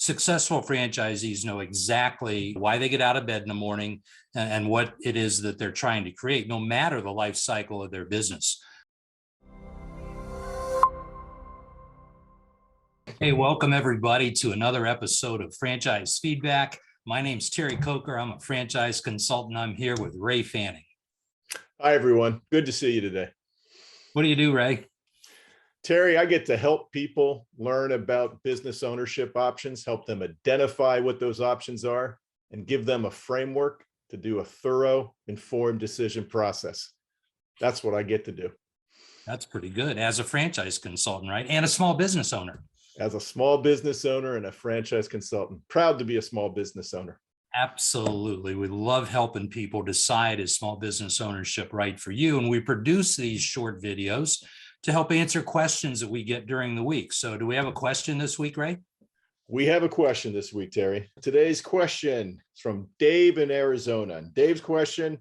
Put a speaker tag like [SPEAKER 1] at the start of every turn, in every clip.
[SPEAKER 1] Successful franchisees know exactly why they get out of bed in the morning and what it is that they're trying to create, no matter the life cycle of their business. Hey, welcome everybody to another episode of Franchise Feedback. My name's Terry Coker. I'm a franchise consultant. I'm here with Ray Fanning.
[SPEAKER 2] Hi, everyone. Good to see you today.
[SPEAKER 1] What do you do, Ray?
[SPEAKER 2] Terry, I get to help people learn about business ownership options, help them identify what those options are, and give them a framework to do a thorough, informed decision process. That's what I get to do.
[SPEAKER 1] That's pretty good as a franchise consultant, right? And a small business owner.
[SPEAKER 2] As a small business owner and a franchise consultant, proud to be a small business owner.
[SPEAKER 1] Absolutely. We love helping people decide is small business ownership right for you. And we produce these short videos to help answer questions that we get during the week. So do we have a question this week, Ray?
[SPEAKER 2] We have a question this week, Terry. Today's question is from Dave in Arizona. And Dave's question,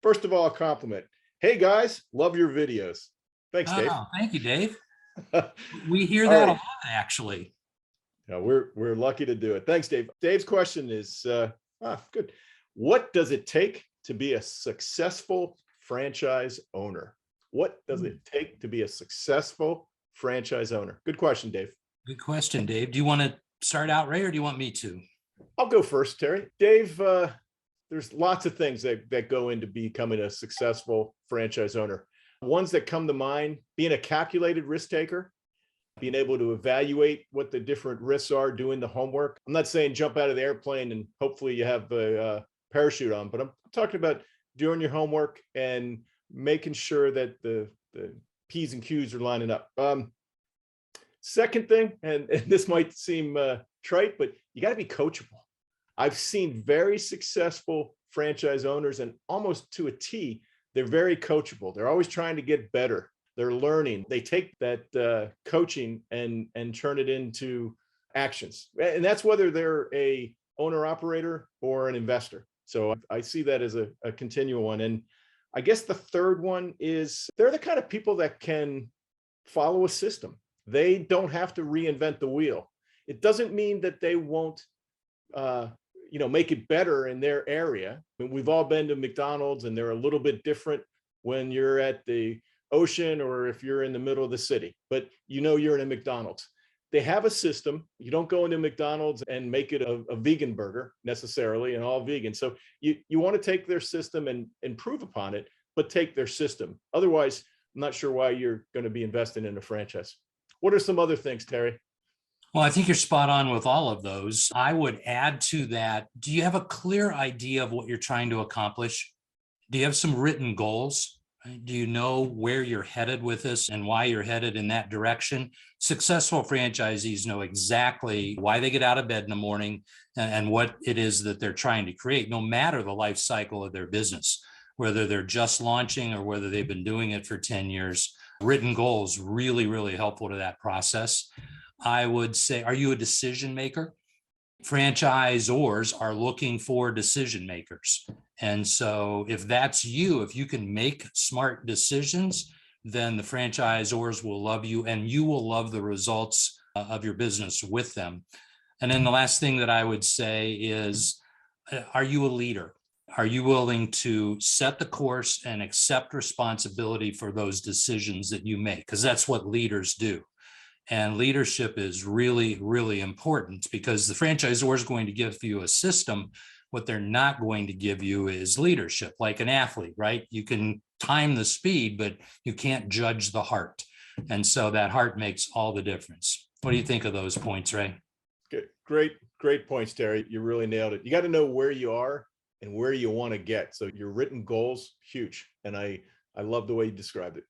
[SPEAKER 2] first of all, a compliment. Hey guys, love your videos. Thanks, Dave.
[SPEAKER 1] Thank you, Dave. We hear that a lot, actually.
[SPEAKER 2] Yeah, we're lucky to do it. Thanks, Dave. Dave's question is good. What does it take to be a successful franchise owner? What does it take to be a successful franchise owner? Good question, Dave.
[SPEAKER 1] Good question, Dave. Do you want to start out, Ray, or do you want me to?
[SPEAKER 2] I'll go first, Terry. Dave, there's lots of things that go into becoming a successful franchise owner. Ones that come to mind, being a calculated risk taker, being able to evaluate what the different risks are, doing the homework. I'm not saying jump out of the airplane and hopefully you have a parachute on, but I'm talking about doing your homework and making sure that the P's and Q's are lining up. Second thing, and this might seem trite, but you got to be coachable. I've seen very successful franchise owners, and almost to a T, they're very coachable. They're always trying to get better. They're learning. They take that coaching and turn it into actions. And that's whether they're a owner operator or an investor. So I see that as a continual one. And I guess the third one is they're the kind of people that can follow a system. They don't have to reinvent the wheel. It doesn't mean that they won't make it better in their area. I mean, we've all been to McDonald's and they're a little bit different when you're at the ocean or if you're in the middle of the city, but you're in a McDonald's. They have a system. You don't go into McDonald's and make it a vegan burger necessarily and all vegan. So you want to take their system and improve upon it, but take their system. Otherwise, I'm not sure why you're going to be investing in a franchise. What are some other things, Terry?
[SPEAKER 1] Well, I think you're spot on with all of those. I would add to that, do you have a clear idea of what you're trying to accomplish? Do you have some written goals? Do you know where you're headed with this and why you're headed in that direction? Successful franchisees know exactly why they get out of bed in the morning and what it is that they're trying to create, no matter the life cycle of their business, whether they're just launching or whether they've been doing it for 10 years. Written goals really, really helpful to that process. I would say, are you a decision maker? Franchisors are looking for decision makers. And so if that's you, if you can make smart decisions, then the franchisors will love you and you will love the results of your business with them. And then the last thing that I would say is, are you a leader? Are you willing to set the course and accept responsibility for those decisions that you make? Because that's what leaders do. And leadership is really, really important because the franchisor is going to give you a system. What they're not going to give you is leadership, like an athlete, right? You can time the speed, but you can't judge the heart. And so that heart makes all the difference. What do you think of those points, Ray?
[SPEAKER 2] Good. Great points, Terry. You really nailed it. You got to know where you are and where you want to get. So your written goals, huge. And I love the way you described it.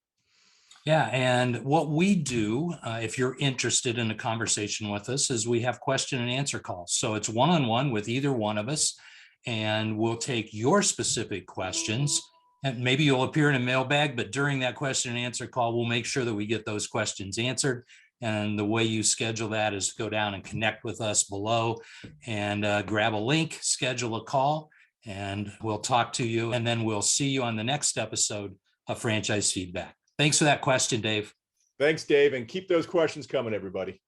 [SPEAKER 1] Yeah, and what we do, if you're interested in a conversation with us, is we have question and answer calls. So it's one-on-one with either one of us, and we'll take your specific questions. And maybe you'll appear in a mailbag, but during that question and answer call, we'll make sure that we get those questions answered. And the way you schedule that is to go down and connect with us below and grab a link, schedule a call, and we'll talk to you. And then we'll see you on the next episode of Franchise Feedback. Thanks for that question, Dave.
[SPEAKER 2] Thanks, Dave. And keep those questions coming, everybody.